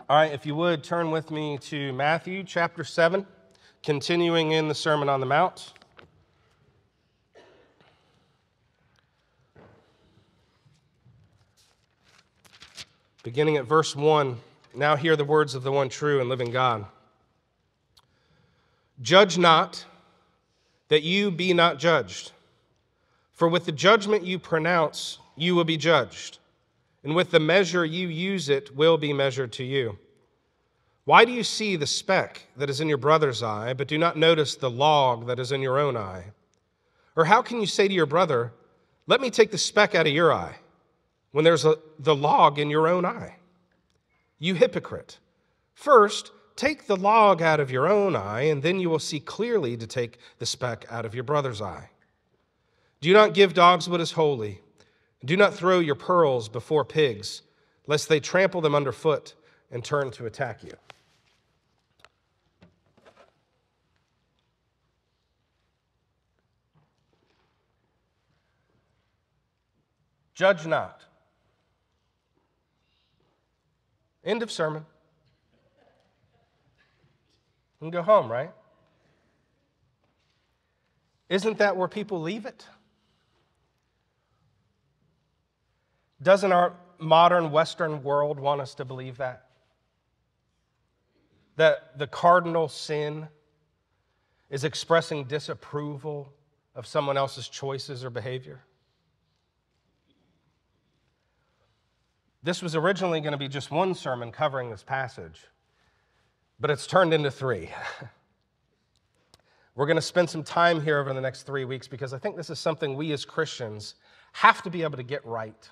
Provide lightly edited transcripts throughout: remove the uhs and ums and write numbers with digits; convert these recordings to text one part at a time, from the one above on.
All right, if you would, turn with me to Matthew chapter 7, continuing in the Sermon on the Mount. Beginning at verse 1, now hear the words of the one true and living God. Judge not, that you be not judged. For with the judgment you pronounce, you will be judged, and with the measure you use it will be measured to you. Why do you see the speck that is in your brother's eye, but do not notice the log that is in your own eye? Or how can you say to your brother, let me take the speck out of your eye, when there's the log in your own eye? You hypocrite! First, take the log out of your own eye, and then you will see clearly to take the speck out of your brother's eye. Do not give dogs what is holy. Do not throw your pearls before pigs, lest they trample them underfoot and turn to attack you. Judge not. End of sermon. You can go home, right? Isn't that where people leave it? Doesn't our modern Western world want us to believe that? That the cardinal sin is expressing disapproval of someone else's choices or behavior? This was originally going to be just one sermon covering this passage, but it's turned into three. We're going to spend some time here over the next 3 weeks because I think this is something we as Christians have to be able to get right.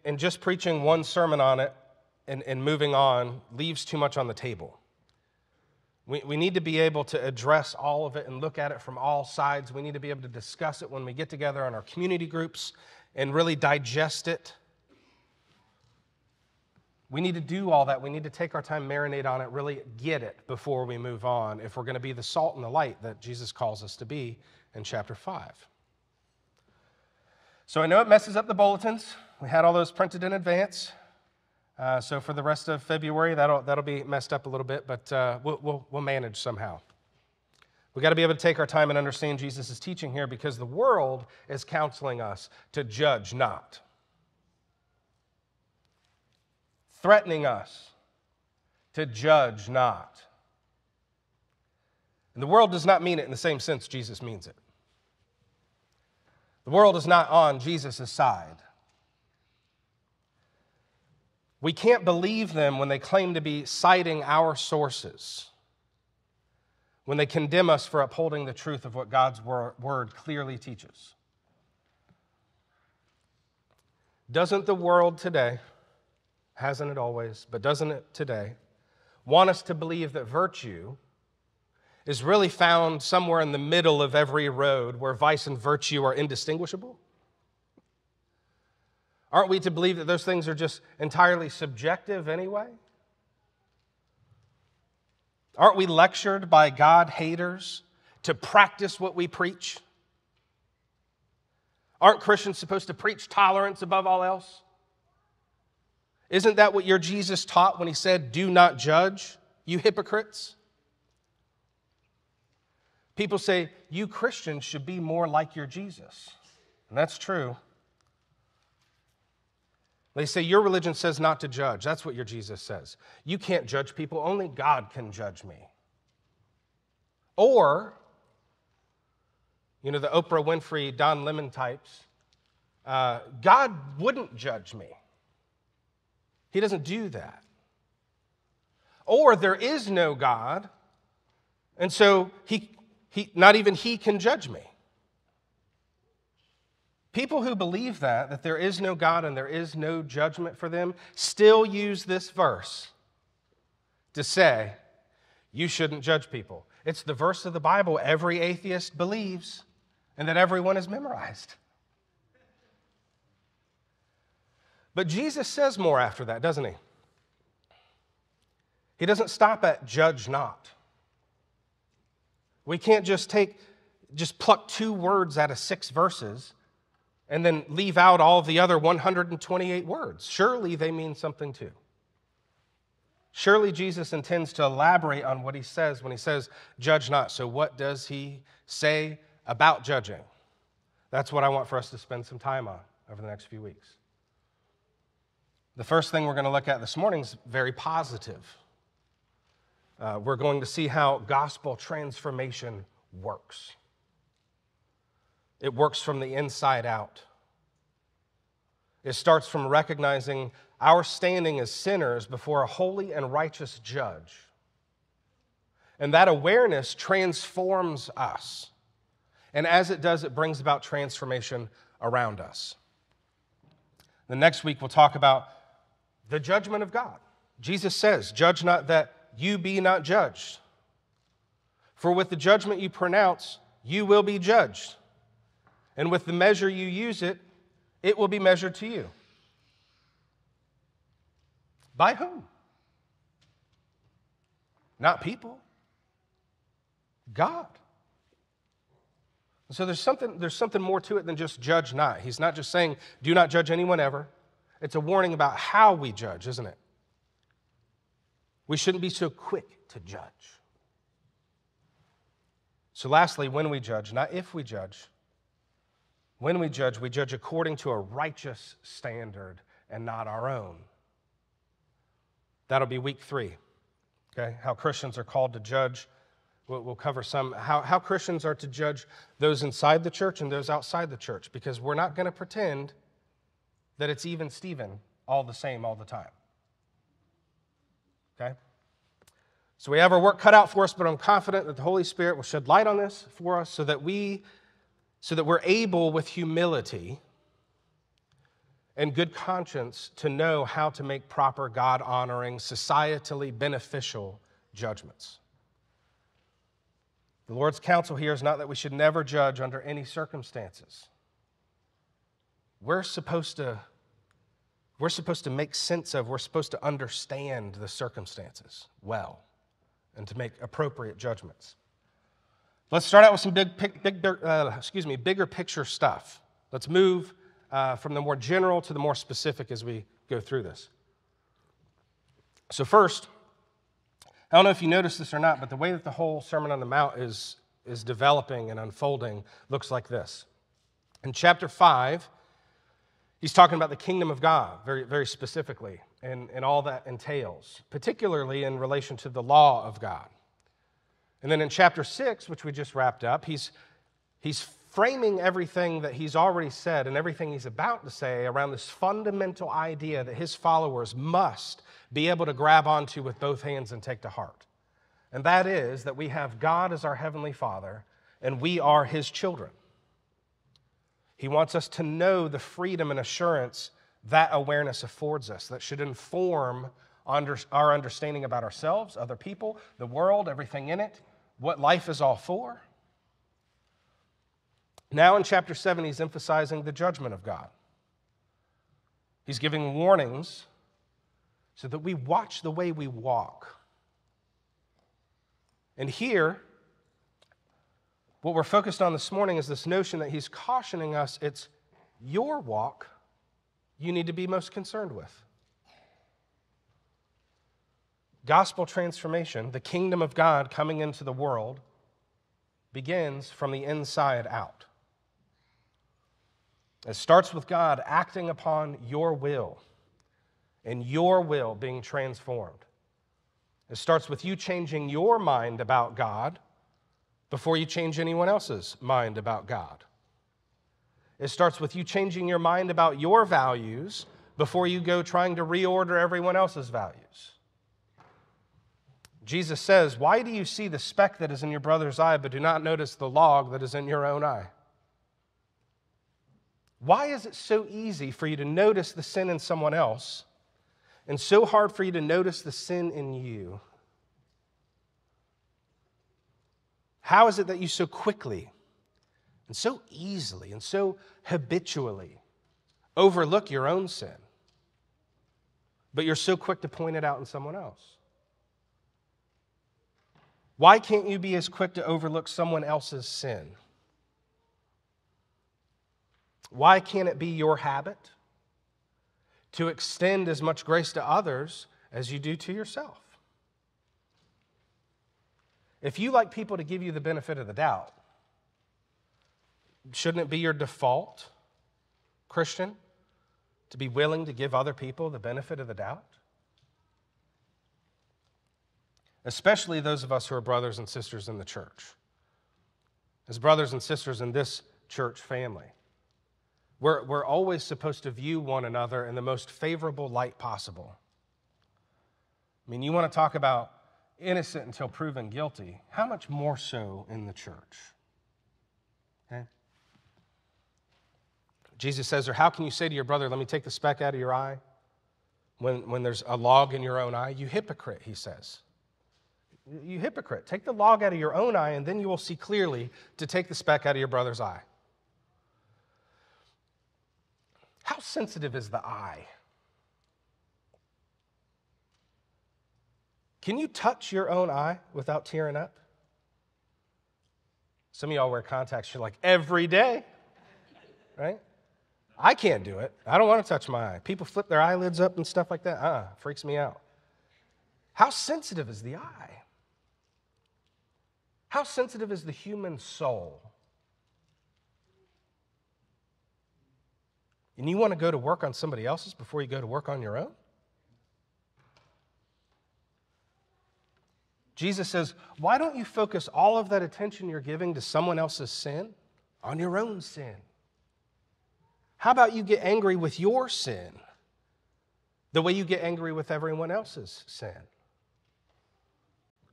And just preaching one sermon on it and moving on leaves too much on the table. We need to be able to address all of it and look at it from all sides. We need to be able to discuss it when we get together in our community groups and really digest it. We need to do all that. We need to take our time, marinate on it, really get it before we move on if we're going to be the salt and the light that Jesus calls us to be in chapter 5. So I know it messes up the bulletins. We had all those printed in advance. So for the rest of February, that'll be messed up a little bit, but we'll manage somehow. We've got to be able to take our time and understand Jesus' teaching here because the world is counseling us to judge not. Threatening us to judge not. And the world does not mean it in the same sense Jesus means it. The world is not on Jesus' side. We can't believe them when they claim to be citing our sources, when they condemn us for upholding the truth of what God's word clearly teaches. Doesn't the world today, hasn't it always, but doesn't it today, want us to believe that virtue is really found somewhere in the middle of every road where vice and virtue are indistinguishable? Aren't we to believe that those things are just entirely subjective anyway? Aren't we lectured by God haters to practice what we preach? Aren't Christians supposed to preach tolerance above all else? Isn't that what your Jesus taught when he said, do not judge, you hypocrites? People say, you Christians should be more like your Jesus. And that's true. They say, your religion says not to judge. That's what your Jesus says. You can't judge people. Only God can judge me. Or, the Oprah Winfrey, Don Lemon types, God wouldn't judge me. He doesn't do that. Or there is no God, and so he not even he can judge me. People who believe that there is no God and there is no judgment for them, still use this verse to say, you shouldn't judge people. It's the verse of the Bible every atheist believes and that everyone has memorized. But Jesus says more after that, doesn't he? He doesn't stop at judge not. We can't just pluck 2 words out of 6 verses and then leave out all the other 128 words. Surely they mean something too. Surely Jesus intends to elaborate on what he says when he says, judge not. So what does he say about judging? That's what I want for us to spend some time on over the next few weeks. The first thing we're going to look at this morning is very positive. We're going to see how gospel transformation works. It works from the inside out. It starts from recognizing our standing as sinners before a holy and righteous judge. And that awareness transforms us. And as it does, it brings about transformation around us. The next week, we'll talk about the judgment of God. Jesus says, judge not that you be not judged. For with the judgment you pronounce, you will be judged. And with the measure you use it, it will be measured to you. By whom? Not people. God. So there's something more to it than just judge not. He's not just saying, do not judge anyone ever. It's a warning about how we judge, isn't it? We shouldn't be so quick to judge. So lastly, when we judge, not if we judge. When we judge according to a righteous standard and not our own. That'll be week 3, okay? How Christians are called to judge. We'll cover some, how Christians are to judge those inside the church and those outside the church, because we're not going to pretend that it's even Steven all the same all the time, okay? So we have our work cut out for us, but I'm confident that the Holy Spirit will shed light on this for us so that we're able with humility and good conscience to know how to make proper God-honoring, societally beneficial judgments. The Lord's counsel here is not that we should never judge under any circumstances. We're supposed to make sense of, we're supposed to understand the circumstances well and to make appropriate judgments. Let's start out with some bigger picture stuff. Let's move from the more general to the more specific as we go through this. So first, I don't know if you noticed this or not, but the way that the whole Sermon on the Mount is developing and unfolding looks like this. In chapter 5, he's talking about the kingdom of God, very, very specifically, and all that entails, particularly in relation to the law of God. And then in chapter 6, which we just wrapped up, he's framing everything that he's already said and everything he's about to say around this fundamental idea that his followers must be able to grab onto with both hands and take to heart. And that is that we have God as our heavenly Father and we are his children. He wants us to know the freedom and assurance that awareness affords us that should inform our understanding about ourselves, other people, the world, everything in it, what life is all for. Now in chapter 7, he's emphasizing the judgment of God. He's giving warnings so that we watch the way we walk. And here, what we're focused on this morning is this notion that he's cautioning us it's your walk you need to be most concerned with. Gospel transformation, the kingdom of God coming into the world, begins from the inside out. It starts with God acting upon your will and your will being transformed. It starts with you changing your mind about God before you change anyone else's mind about God. It starts with you changing your mind about your values before you go trying to reorder everyone else's values. Jesus says, why do you see the speck that is in your brother's eye but do not notice the log that is in your own eye? Why is it so easy for you to notice the sin in someone else and so hard for you to notice the sin in you? How is it that you so quickly and so easily and so habitually overlook your own sin, but you're so quick to point it out in someone else? Why can't you be as quick to overlook someone else's sin? Why can't it be your habit to extend as much grace to others as you do to yourself. If you like people to give you the benefit of the doubt, shouldn't it be your default, Christian, to be willing to give other people the benefit of the doubt? Especially those of us who are brothers and sisters in the church. As brothers and sisters in this church family, we're always supposed to view one another in the most favorable light possible. I mean, you want to talk about innocent until proven guilty. How much more so in the church? Okay? Jesus says, or how can you say to your brother, let me take the speck out of your eye, when there's a log in your own eye? You hypocrite, he says. You hypocrite. Take the log out of your own eye, and then you will see clearly to take the speck out of your brother's eye. How sensitive is the eye? Can you touch your own eye without tearing up? Some of y'all wear contacts, you're like, every day, right? I can't do it. I don't want to touch my eye. People flip their eyelids up and stuff like that. Freaks me out. How sensitive is the eye? How sensitive is the human soul? And you want to go to work on somebody else's before you go to work on your own? Jesus says, why don't you focus all of that attention you're giving to someone else's sin on your own sin? How about you get angry with your sin the way you get angry with everyone else's sin?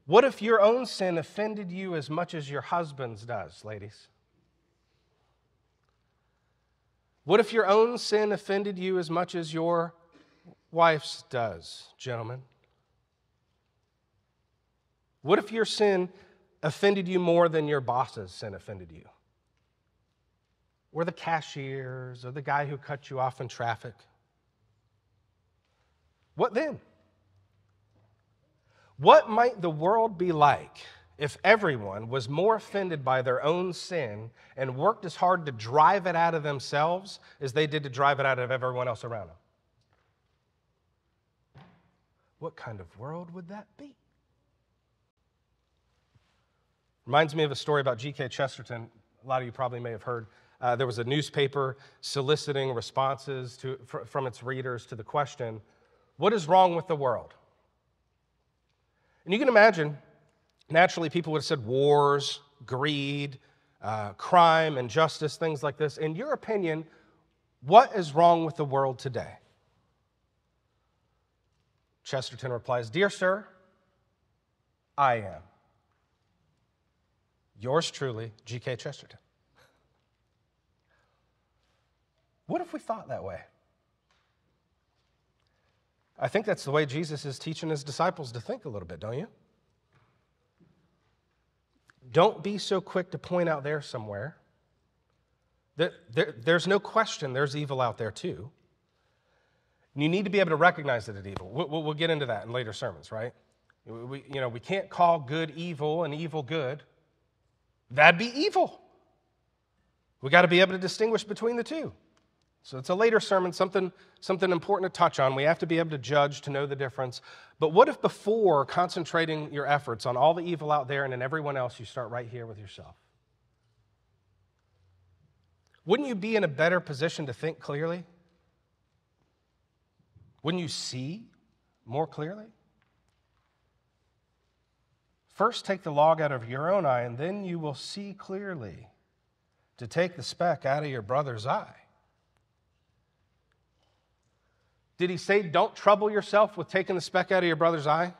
What if your own sin offended you as much as your husband's does, ladies? What if your own sin offended you as much as your wife's does, gentlemen? What if your sin offended you more than your boss's sin offended you? Or the cashiers, or the guy who cut you off in traffic? What then? What might the world be like if everyone was more offended by their own sin and worked as hard to drive it out of themselves as they did to drive it out of everyone else around them? What kind of world would that be? Reminds me of a story about G.K. Chesterton. A lot of you probably may have heard. There was a newspaper soliciting responses from its readers to the question, what is wrong with the world? And you can imagine, naturally, people would have said wars, greed, crime, injustice, things like this. In your opinion, what is wrong with the world today? Chesterton replies, dear sir, I am. Yours truly, G.K. Chesterton. What if we thought that way? I think that's the way Jesus is teaching his disciples to think a little bit, don't you? Don't be so quick to point out there somewhere. There's no question there's evil out there too. And you need to be able to recognize that it's evil. We'll get into that in later sermons, right? We can't call good evil and evil good. That'd be evil. We got to be able to distinguish between the two. So it's a later sermon, something important to touch on. We have to be able to judge to know the difference. But what if before concentrating your efforts on all the evil out there and in everyone else, you start right here with yourself? Wouldn't you be in a better position to think clearly? Wouldn't you see more clearly? First, take the log out of your own eye, and then you will see clearly to take the speck out of your brother's eye. Did he say, don't trouble yourself with taking the speck out of your brother's eye?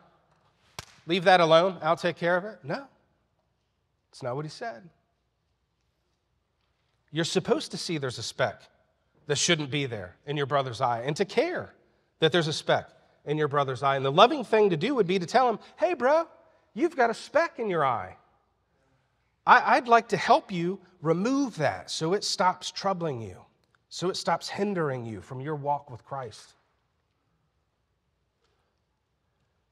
Leave that alone. I'll take care of it. No, it's not what he said. You're supposed to see there's a speck that shouldn't be there in your brother's eye and to care that there's a speck in your brother's eye. And the loving thing to do would be to tell him, hey, bro, you've got a speck in your eye. I'd like to help you remove that so it stops troubling you, so it stops hindering you from your walk with Christ.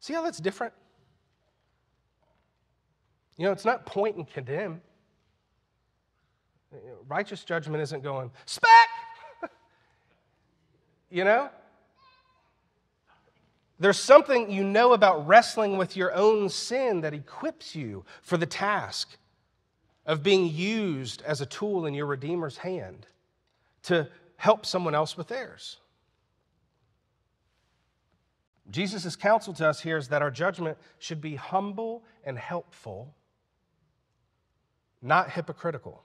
See how that's different? It's not point and condemn. Righteous judgment isn't going, speck! There's something you know about wrestling with your own sin that equips you for the task of being used as a tool in your Redeemer's hand to help someone else with theirs. Jesus' counsel to us here is that our judgment should be humble and helpful, not hypocritical.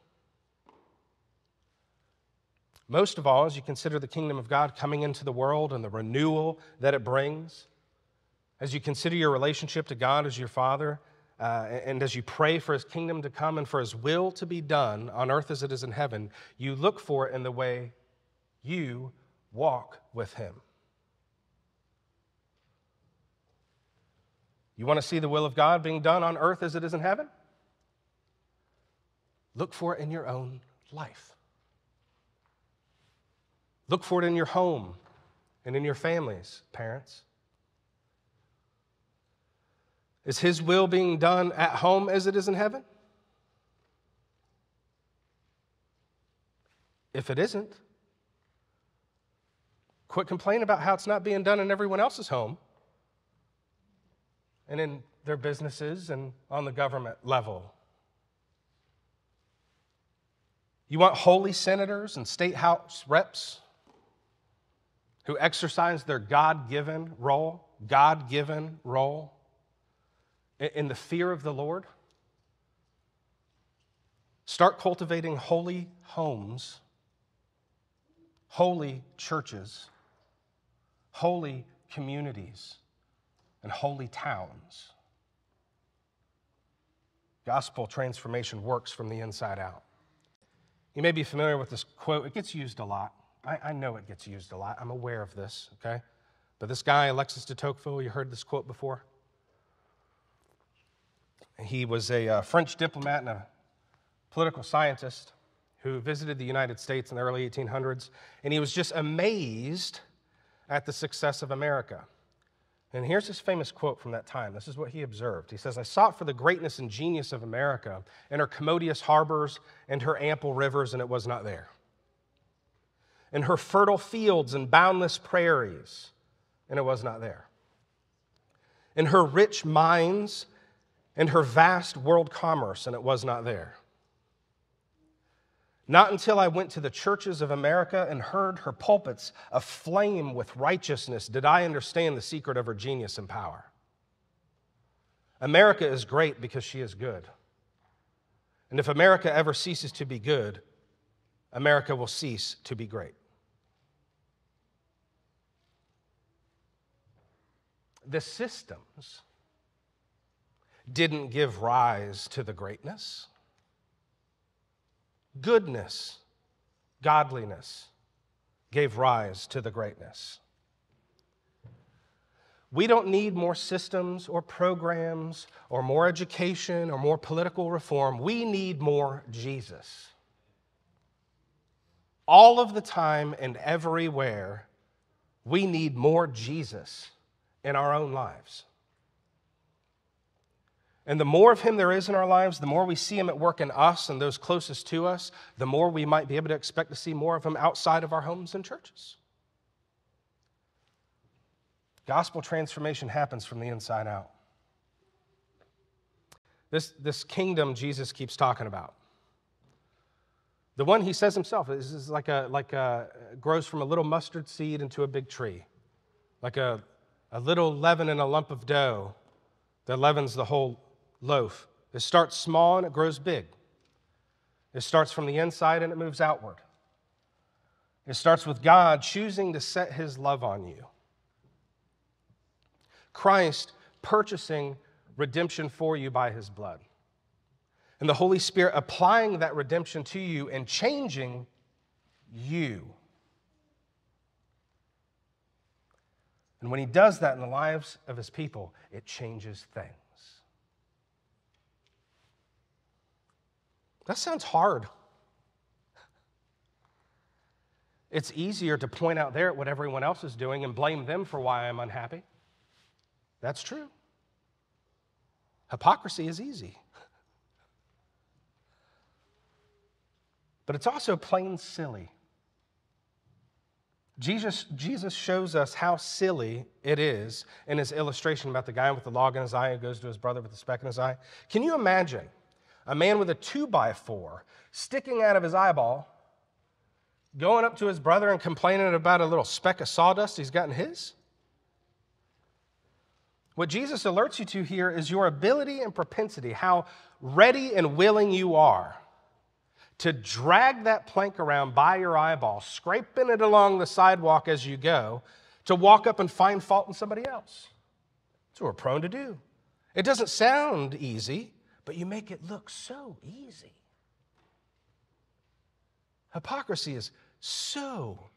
Most of all, as you consider the kingdom of God coming into the world and the renewal that it brings, as you consider your relationship to God as your Father, and as you pray for His kingdom to come and for His will to be done on earth as it is in heaven, you look for it in the way you walk with Him. You want to see the will of God being done on earth as it is in heaven? Look for it in your own life. Look for it in your home and in your families, parents. Is His will being done at home as it is in heaven? If it isn't, quit complaining about how it's not being done in everyone else's home and in their businesses and on the government level. You want holy senators and state house reps who exercise their God-given role in the fear of the Lord? Start cultivating holy homes, holy churches, holy communities, and holy towns. Gospel transformation works from the inside out. You may be familiar with this quote. It gets used a lot. I know it gets used a lot. I'm aware of this, okay? But this guy, Alexis de Tocqueville, you heard this quote before? He was a French diplomat and a political scientist who visited the United States in the early 1800s, and he was just amazed at the success of America. And here's his famous quote from that time. This is what he observed. He says, "I sought for the greatness and genius of America in her commodious harbors and her ample rivers, and it was not there. In her fertile fields and boundless prairies, and it was not there. In her rich mines and her vast world commerce, and it was not there. Not until I went to the churches of America and heard her pulpits aflame with righteousness did I understand the secret of her genius and power. America is great because she is good. And if America ever ceases to be good, America will cease to be great." The systems didn't give rise to the greatness. Goodness, godliness gave rise to the greatness. We don't need more systems or programs or more education or more political reform. We need more Jesus. All of the time and everywhere, we need more Jesus in our own lives. And the more of Him there is in our lives, the more we see Him at work in us and those closest to us, the more we might be able to expect to see more of Him outside of our homes and churches. Gospel transformation happens from the inside out. This kingdom Jesus keeps talking about, the one He says Himself is like a grows from a little mustard seed into a big tree, like a little leaven in a lump of dough that leavens the whole loaf. It starts small and it grows big. It starts from the inside and it moves outward. It starts with God choosing to set His love on you. Christ purchasing redemption for you by His blood. And the Holy Spirit applying that redemption to you and changing you. And when He does that in the lives of His people, it changes things. That sounds hard. It's easier to point out there at what everyone else is doing and blame them for why I'm unhappy. That's true. Hypocrisy is easy. But it's also plain silly. Jesus shows us how silly it is in his illustration about the guy with the log in his eye who goes to his brother with the speck in his eye. Can you imagine a man with a 2x4 sticking out of his eyeball, going up to his brother and complaining about a little speck of sawdust he's got in his? What Jesus alerts you to here is your ability and propensity, how ready and willing you are to drag that plank around by your eyeball, scraping it along the sidewalk as you go, to walk up and find fault in somebody else. That's what we're prone to do. It doesn't sound easy, but you make it look so easy. Hypocrisy is so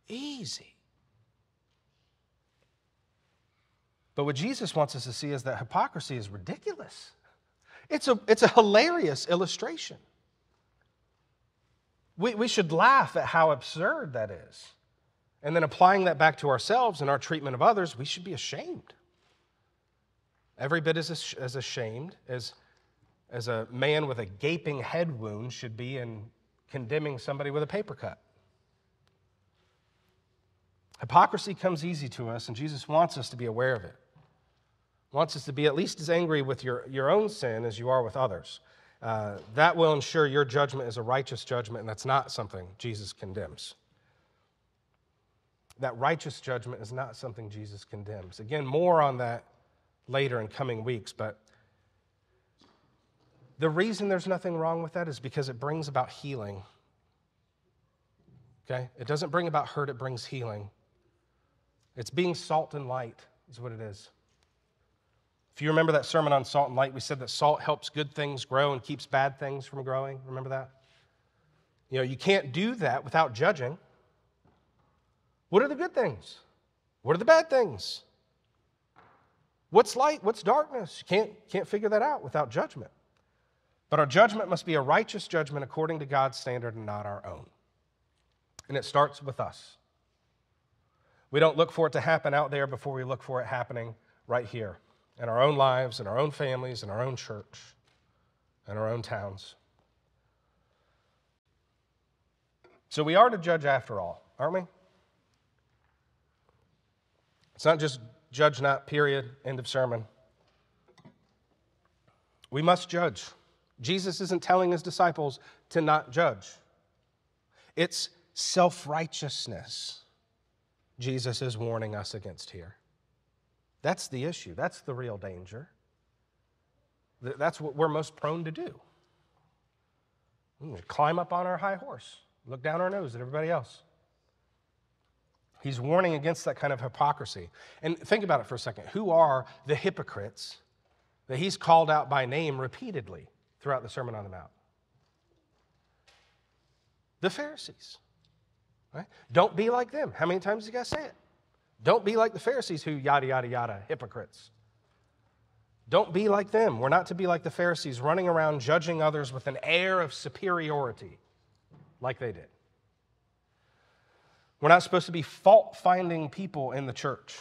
easy. But what Jesus wants us to see is that hypocrisy is ridiculous. It's a hilarious illustration. We should laugh at how absurd that is. And then applying that back to ourselves and our treatment of others, we should be ashamed. Every bit as ashamed as a man with a gaping head wound should be in condemning somebody with a paper cut. Hypocrisy comes easy to us, and Jesus wants us to be aware of it. Wants us to be at least as angry with your own sin as you are with others. That will ensure your judgment is a righteous judgment, and that's not something Jesus condemns. That righteous judgment is not something Jesus condemns. Again, more on that later in coming weeks, but the reason there's nothing wrong with that is because it brings about healing. Okay? It doesn't bring about hurt, it brings healing. It's being salt and light is what it is. If you remember that sermon on salt and light, we said that salt helps good things grow and keeps bad things from growing. Remember that? You can't do that without judging. What are the good things? What are the bad things? What's light? What's darkness? You can't figure that out without judgment. But our judgment must be a righteous judgment according to God's standard and not our own. And it starts with us. We don't look for it to happen out there before we look for it happening right here. In our own lives, in our own families, in our own church, in our own towns. So we are to judge after all, aren't we? It's not just judge not, period, end of sermon. We must judge. Jesus isn't telling his disciples to not judge. It's self-righteousness Jesus is warning us against here. That's the issue. That's the real danger. That's what we're most prone to do. We climb up on our high horse, look down our nose at everybody else. He's warning against that kind of hypocrisy. And think about it for a second. Who are the hypocrites that he's called out by name repeatedly throughout the Sermon on the Mount? The Pharisees. Right? Don't be like them. How many times do you guys say it? Don't be like the Pharisees who yada, yada, yada, hypocrites. Don't be like them. We're not to be like the Pharisees, running around judging others with an air of superiority like they did. We're not supposed to be fault-finding people in the church.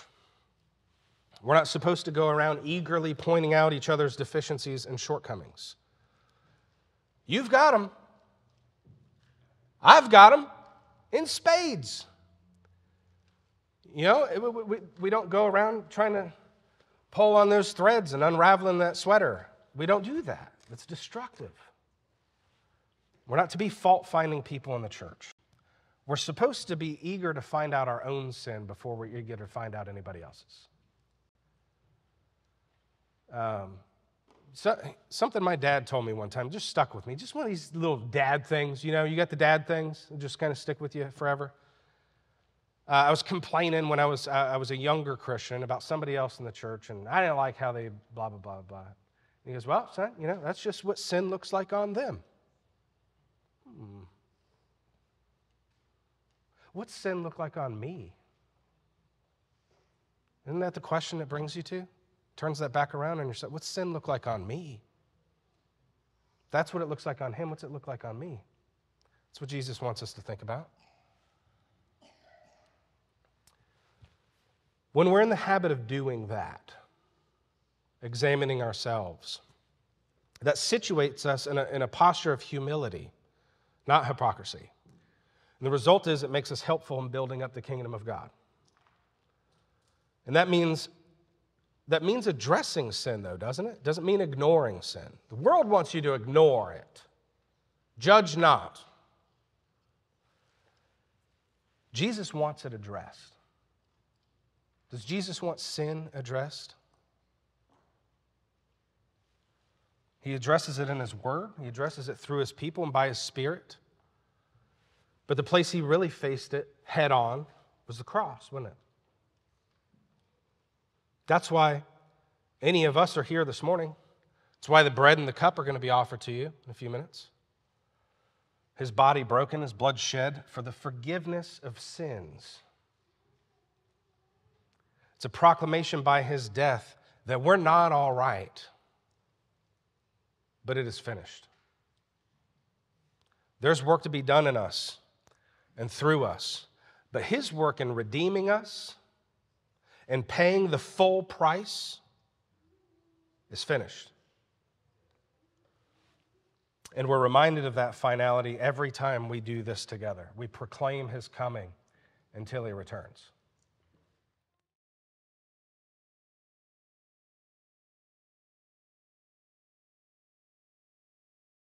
We're not supposed to go around eagerly pointing out each other's deficiencies and shortcomings. You've got them. I've got them in spades. We don't go around trying to pull on those threads and unraveling that sweater. We don't do that. It's destructive. We're not to be fault-finding people in the church. We're supposed to be eager to find out our own sin before we're eager to find out anybody else's. Something my dad told me one time just stuck with me. Just one of these little dad things. You got the dad things that just kind of stick with you forever. I was complaining when I was a younger Christian about somebody else in the church, and I didn't like how they blah, blah, blah, blah. And he goes, well, son, that's just what sin looks like on them. What's sin look like on me? Isn't that the question it brings you to? Turns that back around on yourself. What's sin look like on me? That's what it looks like on him. What's it look like on me? That's what Jesus wants us to think about. When we're in the habit of doing that, examining ourselves, that situates us in a posture of humility, not hypocrisy. And the result is it makes us helpful in building up the kingdom of God. And that means addressing sin, though, doesn't it? It doesn't mean ignoring sin. The world wants you to ignore it. Judge not. Jesus wants it addressed. Does Jesus want sin addressed? He addresses it in his word. He addresses it through his people and by his Spirit. But the place he really faced it head on was the cross, wasn't it? That's why any of us are here this morning. That's why the bread and the cup are going to be offered to you in a few minutes. His body broken, his blood shed for the forgiveness of sins. It's a proclamation by his death that we're not all right, but it is finished. There's work to be done in us and through us, but his work in redeeming us and paying the full price is finished. And we're reminded of that finality every time we do this together. We proclaim his coming until he returns.